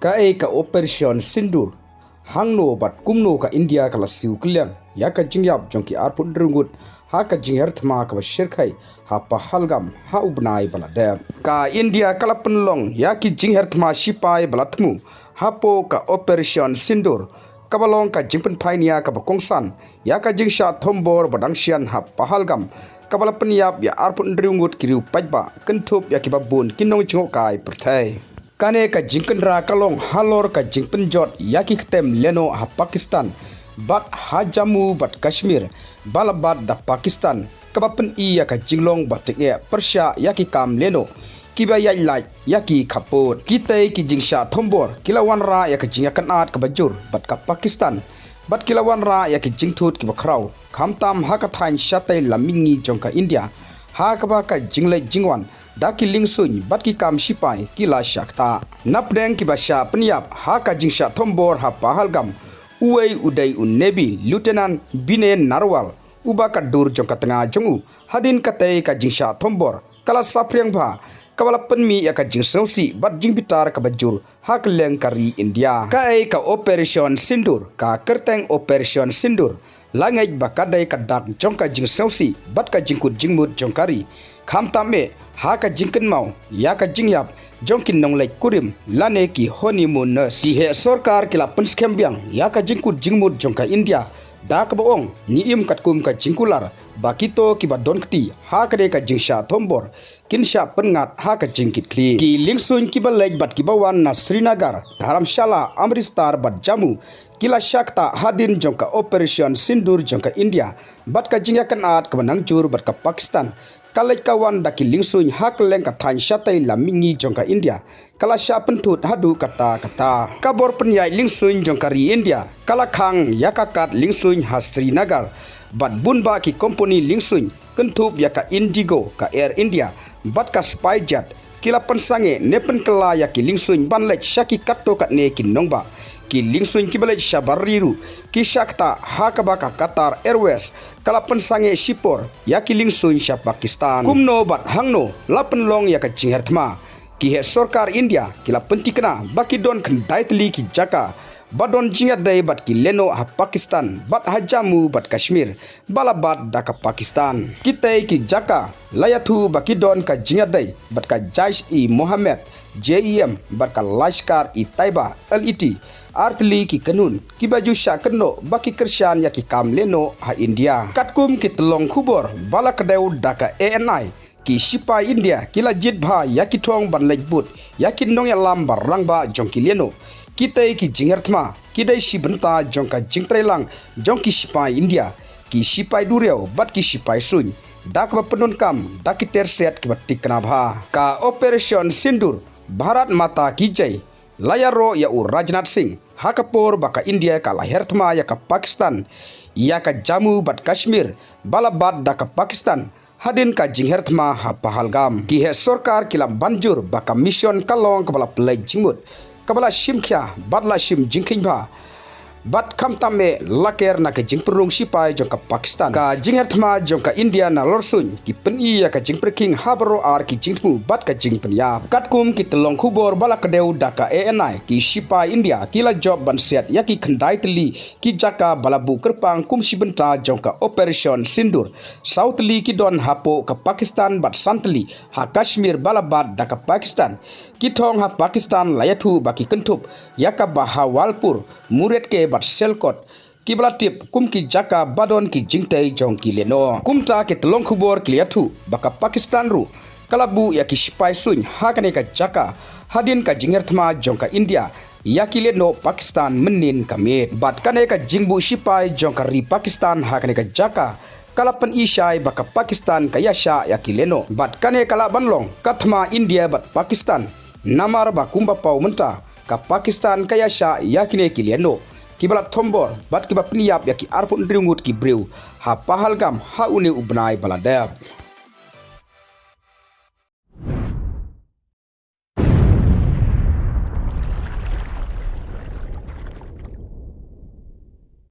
ka Operation Sindoor Hangno bat Kumno ka India kala siu kliang ya ka jingyap jongki arput drungut ha ka jinghiar thma ka shirkhai ha pahalgam ha ubnai balade ka India kala penlong ya ki jinghiar thma sipai balatmu hapo ka Operation Sindoor kabalong ka jingpen phainia ka bakongsan ya ka jingsha thombor badangsian ha pahalgam kabala penyap ya arput drungut kiriu pajba kentup ya kibabun kinong jingokai perthai kane ka jingkenra kalong halor ka jingpen jot yaki ketem leno ha Pakistan bat ha Jammu bat Kashmir balabat da Pakistan kabapen iya ka jinglong batiknya Persia yaki kam leno kiba yai yaki kapot kitai ki jingsha thombor kilawan ra ya ka jingakan at ka bajur bat ka Pakistan bat kilawan ra ya ki jingthut ki bakrau khamtam ha ka thain shatai lamingi jongka India ha ka ba ka jinglai jingwan daki lingsun bat ki kam sipai kila shakta napdeng ki basha penyap ha ka jingsha thombor ha pahalgam uwei udai nebi lieutenant bine narwal uba ka dur jongka tengah jongu hadin katai ka jingsha thombor kala sapriang ba kabala penmi ya ka jingsausi bat jingbitar ka bajur ha keleng kari India ka Operation Sindoor ka kerteng Operation Sindoor langai bakadai ka dak jongka jingsausi bat ka jingkut jingmut jongkari khamtame ha ka jingken mau ya ka jingyap jongkin nonglai kurim lane ki honeymooners ki he sarkar kila penskem biang ya ka jingkut jingmut jongka India da ka boong ni im katkum ka jingkular bakito ki badon kti ha ka de ka jingsha thombor kinsha pengat ha ka jingkit kli ki lingsun ki balai bat ki bawan na Srinagar dharamshala Amritsar bat Jammu kila shakta hadin jongka Operation Sindoor jongka India bat ka jingyakan at ka banangjur bat ka Pakistan kalai kawan daki lingsun hak leng ka thain shatai lamingi jongka India kala sha pentut hadu kata kabor penyai lingsun jongka ri India kala khang yakakat lingsun ha Srinagar bat bunba ki company lingsun kentup yaka Indigo ka Air India bat ka Spyjet kila pensange nepen kala yaki lingsun banlek shaki katto katne kinongba ki lingsun kibalai shabariru ki shakta hakaba ka Qatar Airways kala pensange shipor yaki lingsun sha Pakistan kumno bat hangno lapen long yaka jinghiar thma ki he sarkar India kila pentikna baki don khandai tli ki jaka badon jingat dai bat ki leno ha Pakistan bat ha Jammu bat Kashmir balabat da ka Pakistan kitai ki jaka layathu baki don ka jingat dai bat ka Jaish-e-Mohammed JEM bat ka Lashkar i Taiba LET artli ki kanun ki baju syakno baki kersyan ya ki kam leno ha India katkum ki telong khubor bala kadeu daka ANI ki sipai India kila jit bha ya ki thong ban lejbut ya ki nong ya lam barang ba jongki leno kitai ki jinghiar thma kidai sibenta jongka jingtrelang jongki sipai India ki sipai dureu bat ki sipai sun dak ba penun kam daki terset ki batik kanabha ka Operation Sindoor Bharat Mata ki jai layaro ya Rajnath Singh hakapor baka India ka lahir thma ya ka Pakistan ya ka Jammu bat Kashmir balabat da ka Pakistan hadin ka jinghiar thma ha pahalgam ki he sarkar kila banjur baka mission kalong kabala play jingmut kabala shimkhya badla shim jingkhinba bat khamtame laker na ka jingprung sipai jongka Pakistan ka jinghiar thma jongka India na lorsun ki peni ya ka jingpreking habro ar ki jingmu bat ka jingpenya katkum ki telong khubor bala kadeu daka ANI ki sipai India kila job ban set ya ki khandai tli ki jaka balabu kerpang kum sibenta jongka Operation Sindoor South li ki don hapo ka Pakistan bat santli ha Kashmir balabat daka Pakistan ki thong ha Pakistan layathu baki kentup yaka bahawalpur muret ke bat selkot kibla tip kum ki jaka badon ki jingtai jongki leno kumta ke telong khubor kliathu baka Pakistan ru kalabu ya ki sipai sun hakane ka jaka hadin ka jinghiar thma jongka India yaki leno Pakistan menin kamit bat kane ka jingbu sipai jongka ri Pakistan hakane ka jaka kalapan isai baka Pakistan ka yasha yaki leno bat kane kala banlong kathma India bat Pakistan namar ba kumba pau menta ka Pakistan ka yasha yakine ki leno kibala thombor bat kiba pniap yaki arpun ringut ki breu ha pahalgam ha une ubnai baladab